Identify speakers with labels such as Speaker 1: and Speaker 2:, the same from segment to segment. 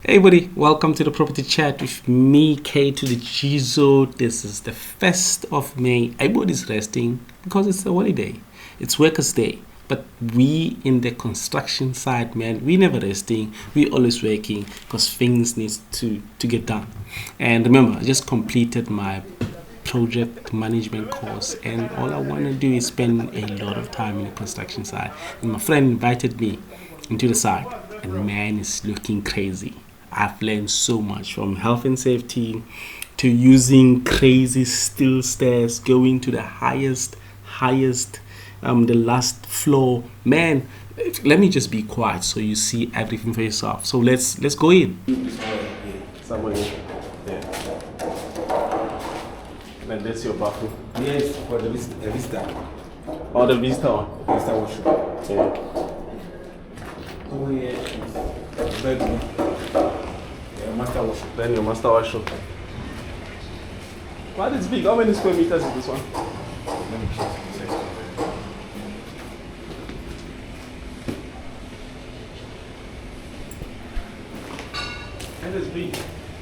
Speaker 1: Hey buddy, welcome to the property chat with me, K to the Chizo. This is the 1st of May. Everybody's resting because it's a holiday. It's workers' day. But we in the construction side, man, we never resting. We always working because things need to get done. And remember, I just completed my project management course and all I want to do is spend a lot of time in the construction side. And my friend invited me into the side and man, it's looking crazy. I've learned so much from health and safety to using crazy steel stairs, going to the highest, the last floor. Man, let me just be quiet so you see everything for yourself. So let's go in. Somebody, yeah. And that's your bathroom.
Speaker 2: Yes, for the vista.
Speaker 1: Oh, the vista.
Speaker 2: Vista washroom.
Speaker 1: Yeah.
Speaker 2: Oh yeah, bedroom. Yeah, master washroom.
Speaker 1: Then your master washroom. Quite it's big. How many square meters is this one?
Speaker 2: Let me check.
Speaker 1: And it's big.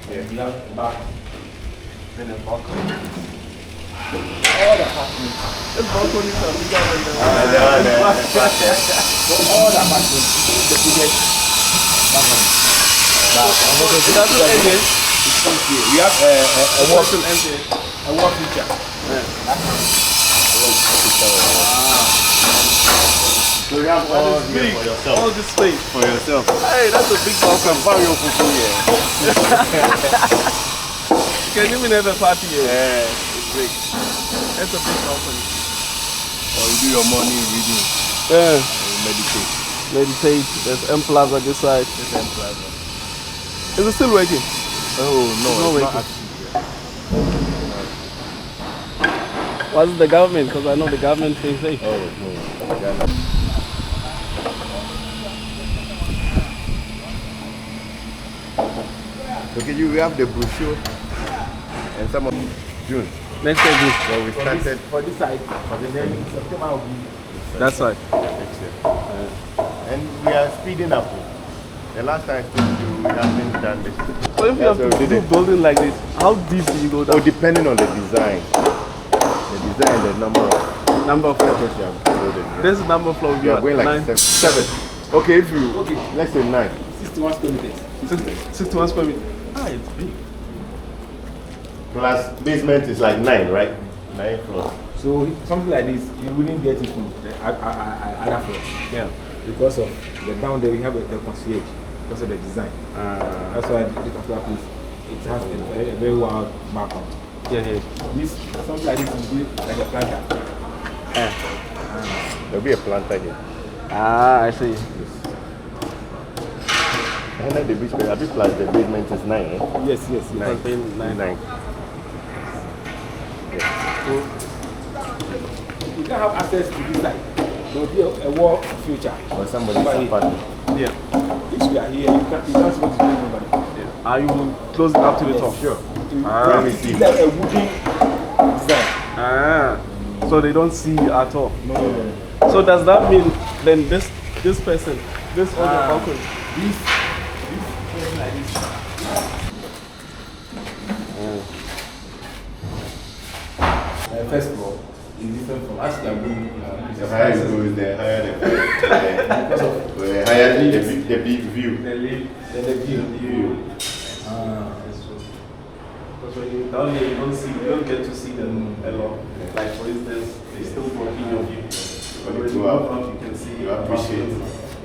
Speaker 2: Yeah, we have bath.
Speaker 1: Then a balcony.
Speaker 2: All the apartments.
Speaker 1: This balcony is bigger than the
Speaker 2: All the apartments. The biggest balcony.
Speaker 1: It doesn't end here.
Speaker 2: It's empty. We have a wall
Speaker 1: empty.
Speaker 2: a wall feature. So you have all
Speaker 1: That is
Speaker 2: here
Speaker 1: big.
Speaker 2: for yourself.
Speaker 1: All this space.
Speaker 2: For yourself.
Speaker 1: Hey, that's a big balcony.
Speaker 2: Your fufu here.
Speaker 1: You can even have a party here.
Speaker 2: Yeah, it's big.
Speaker 1: That's a big balcony.
Speaker 2: Or you do your morning reading.
Speaker 1: Yeah.
Speaker 2: Or you meditate.
Speaker 1: Meditate. There's M Plaza this side.
Speaker 2: This M Plaza.
Speaker 1: Is it still working?
Speaker 2: Oh no,
Speaker 1: It's not
Speaker 2: it's not active yet.
Speaker 1: Was it the government? Because I know the government thinks, hey.
Speaker 2: Oh no, Ghana. Okay, we have the brochure and some of June.
Speaker 1: Next day, good.
Speaker 2: So we started
Speaker 3: For this side, for the next September will be
Speaker 1: That side.
Speaker 2: next year. And we are speeding up. The last time I spoke to you, we haven't done this.
Speaker 1: So if you have
Speaker 2: So
Speaker 1: to
Speaker 2: we
Speaker 1: do
Speaker 2: did it.
Speaker 1: building like this, how deep do you go
Speaker 2: Oh,
Speaker 1: down?
Speaker 2: depending on the design. The design, the number of
Speaker 1: Number of floors.
Speaker 2: floors you have building.
Speaker 1: This number of floors
Speaker 2: We are going like
Speaker 1: nine.
Speaker 2: seven. Okay, if you, let's say 9.
Speaker 3: 61 square meters.
Speaker 1: 61 square meters. Ah, it's big.
Speaker 2: Plus basement is like 9, right? 9 floors.
Speaker 3: So something like this, you wouldn't get it from the other floor.
Speaker 1: Yeah.
Speaker 3: Because of the down there, we have the concierge. Because of the design. That's why the particular place, it has a very wild background.
Speaker 1: Yeah, yeah.
Speaker 3: This, something like this is built like a planter.
Speaker 2: There'll be a planter here.
Speaker 1: Ah, I see.
Speaker 2: And then the basement, plus the basement is 9, eh?
Speaker 3: Yes, yes, yes.
Speaker 2: 9. 9.
Speaker 3: You can have access to this side. There will be a wall future.
Speaker 2: Or somebody's apartment.
Speaker 1: Yeah.
Speaker 3: If we are here, you can't supposed to do nobody.
Speaker 1: Ah, you will close it up to the top.
Speaker 2: Sure.
Speaker 3: Let me see. It's like a wooden design.
Speaker 1: Ah. So they don't see you at all.
Speaker 3: No.
Speaker 1: So does that mean then this person, this other balcony?
Speaker 3: This person like this. First floor is different from as we are going.
Speaker 2: The higher it goes, the higher the higher the big view.
Speaker 3: The view.
Speaker 1: Because when you're down here, you don't get to see them a lot. Like for instance, they still blocking your view. But when you go up, you can see.
Speaker 2: You appreciate it.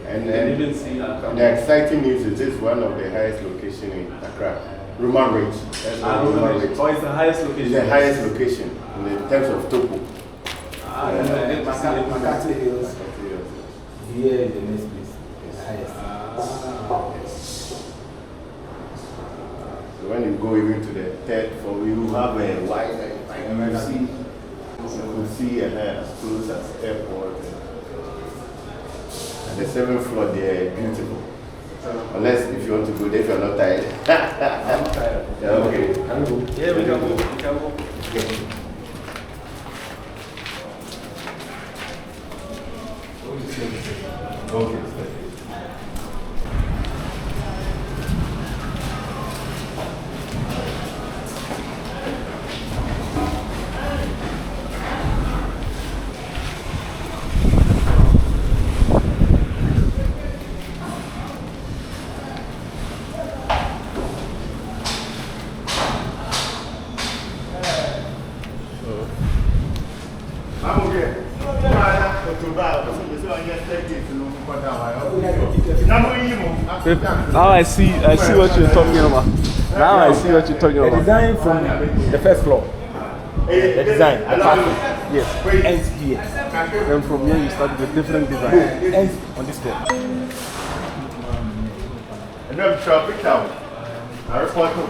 Speaker 2: And
Speaker 1: You can even see
Speaker 2: the exciting news is this is one of the highest location in Accra. Roman Ridge. That's Roman Ridge.
Speaker 1: Oh, it's the highest
Speaker 2: It's
Speaker 1: location.
Speaker 2: the highest location in terms of topo.
Speaker 3: Makati Hills. Here is the next place. The highest.
Speaker 2: So when you go even to the third floor, you have a wide, you can see as close as airport. And the 7th floor there, beautiful. Unless if you want to go there, if you're not tired.
Speaker 3: I'm tired.
Speaker 2: Yeah, okay.
Speaker 3: Can we go?
Speaker 1: Yeah, we can go. We can go.
Speaker 2: Okay.
Speaker 4: Now I see what you're talking about. Now I see what you're talking
Speaker 3: The
Speaker 4: about.
Speaker 3: design from the first floor. The design, the pattern. Yes. Ends here.
Speaker 4: Then from here you start with a different design.
Speaker 3: Ends on this floor.
Speaker 2: And I'm sure pick out. I report to.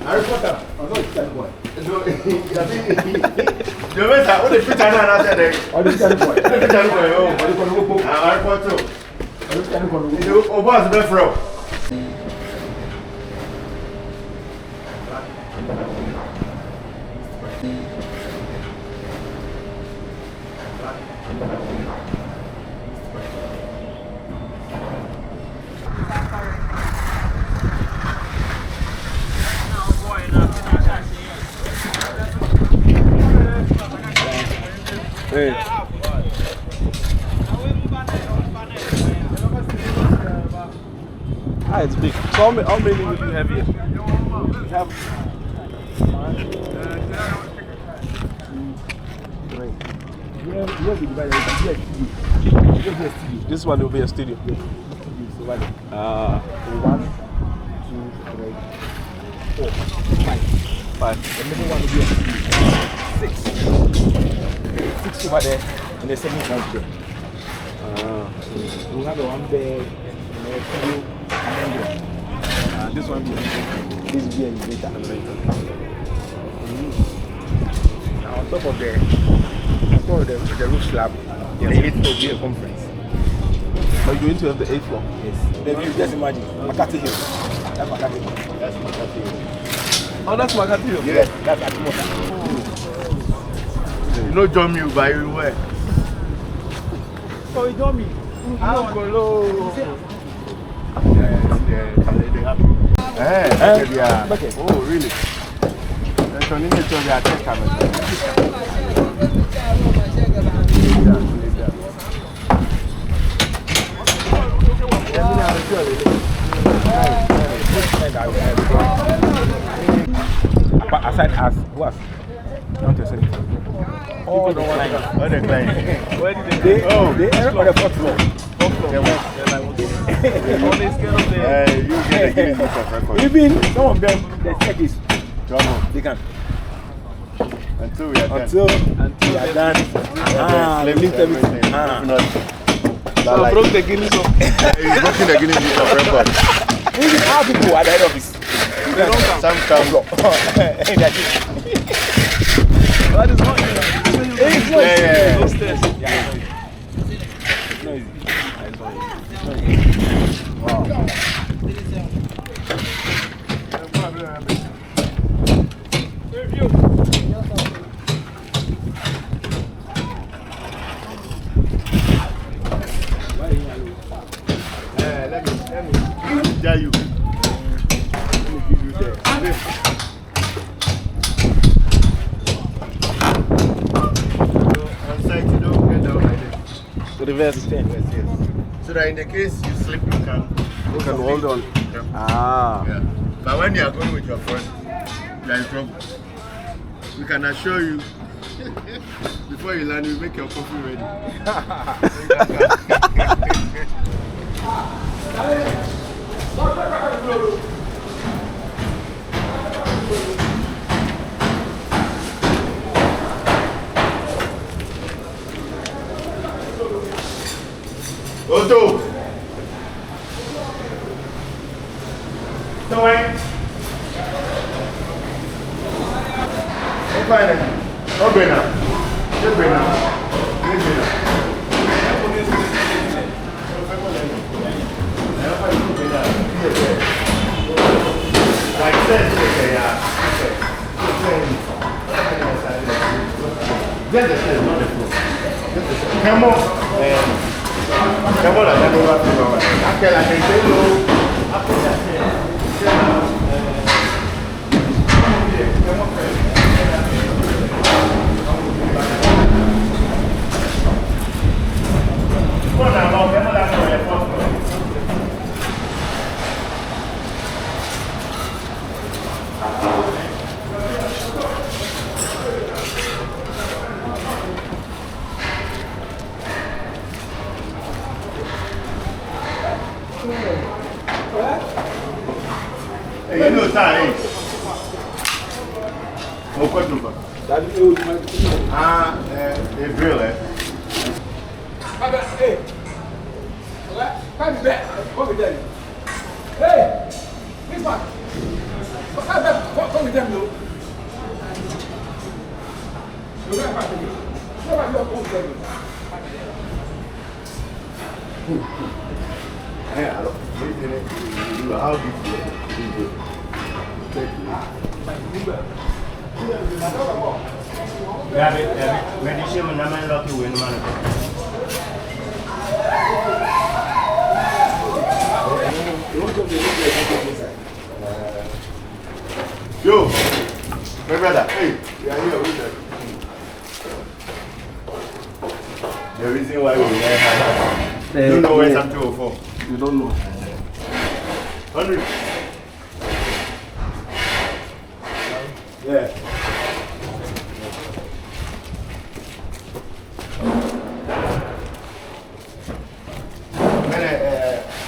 Speaker 3: I report that. I'm not excited boy.
Speaker 2: You meant that? What the picture now? I said,
Speaker 3: Or the excited boy.
Speaker 2: what the picture now? I report to. You boss the fro.
Speaker 4: Hey. Ah, it's big. So how many would you have here? We have 1, 2, 3. This one will be a studio.
Speaker 3: 1, 2, 3, 4, 5.
Speaker 4: 5.
Speaker 3: The middle one will be a 6. 6 over there, and the 7 right there. We'll have a 1 bed and a studio and then
Speaker 4: This one will be
Speaker 3: this will be an elevator. Now on top of the roof slab, the 8th will be a conference.
Speaker 4: Are you going to have the 8th floor?
Speaker 3: Yes. Then you just imagine Makati Hill. That's Makati Hill.
Speaker 2: That's what I feel.
Speaker 4: Oh, that's Makati Hill.
Speaker 3: Yes, that's Atmosa.
Speaker 2: You know John Mew by where?
Speaker 3: Oh, you know me. Angolo.
Speaker 2: Okay. Oh, really? That's on the nature of the attack camera.
Speaker 3: Aside us, who has? Don't say anything. All the clients.
Speaker 2: All the clients.
Speaker 4: Where did they
Speaker 3: They on the 4th floor.
Speaker 2: You get a Guinness Book of Records.
Speaker 3: Even some of them, the check is
Speaker 2: Come on.
Speaker 3: they can.
Speaker 2: Until we are done.
Speaker 3: Until we are done. We lift everything.
Speaker 2: If not,
Speaker 4: So broke the Guinness of.
Speaker 2: he's broken the Guinness Book of Records.
Speaker 3: Even our people at the head office.
Speaker 4: They don't come.
Speaker 2: Some come.
Speaker 4: That is not easy.
Speaker 3: It's not
Speaker 2: Yeah, yeah.
Speaker 4: Those stairs.
Speaker 3: It's not easy. Wow.
Speaker 2: Let me tell you. Let me give you the. On site, you don't get down like this.
Speaker 4: Reverse.
Speaker 2: Yes. So that in the case you slip, you can
Speaker 4: hold on. Ah.
Speaker 2: Yeah. But when you are going with your friend, you are in trouble. We can assure you, before you land, you make your coffee ready. Otto! Não é? Não vai, né? Não vem, não. Não vem, não. Não vem, não. Like this, okay, yeah. Just the same, not the floor. Just the same. Come on. Come on, I don't know what to do. I can say no. After that, Hey, you know time. What number? A drill, eh?
Speaker 3: Hey, come back. Come with them. Hey, this one. Come with them, though. You're not back to me. You're not going to them.
Speaker 2: Yeah, look. How do you yeah, medicine and I'm lucky win man. Yo, my brother, hey, we are here with us. The reason why we're here, you don't know where I'm 204.
Speaker 4: You don't know.
Speaker 2: 100. Yeah.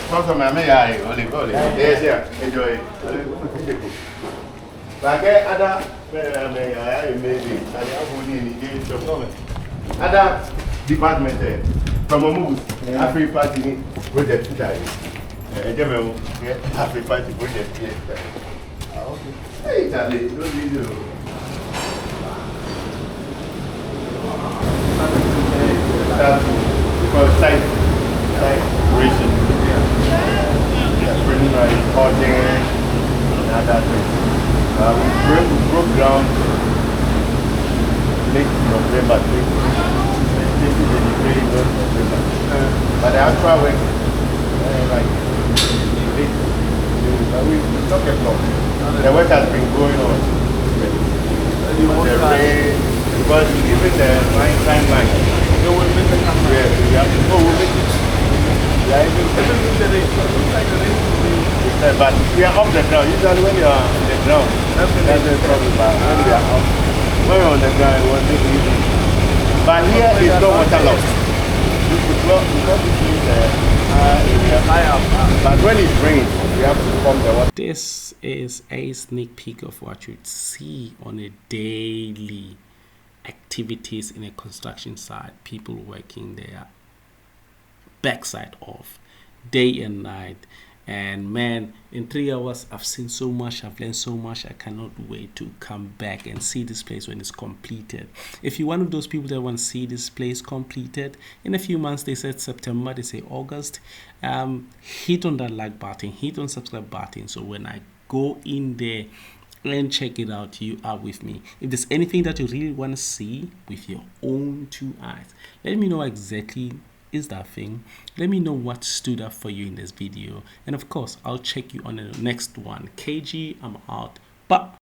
Speaker 2: Sometimes I may only. Yes, yeah, enjoy it. But other maybe other department from a move, African party project today. African party project. Hey, Charlie, don't need you. That's because site racing. Pretty much audience and other things. We broke ground late November 3. This is the very good November. But the actual work, like late, we took a block. The work has been going on. The rain, because even the timeline, we have to go with it. But we are off the ground. Usually when you are on the ground, that's the problem. But when we are off, when we're on the ground, it was easy. But here is no water loss. But when it rains, we have to pump the water.
Speaker 1: This is a sneak peek of what you'd see on a daily activities in a construction site. People working there backside off day and night, and man, in 3 hours I've seen so much, I've learned so much. I cannot wait to come back and see this place when it's completed. If you're one of those people that want to see this place completed in a few months, they said September, they say August, hit on that like button, hit on subscribe button, so when I go in there and check it out, you are with me. If there's anything that you really want to see with your own 2 eyes, let me know exactly is that thing. Let me know what stood up for you in this video, and of course I'll check you on the next one. KG, I'm out. But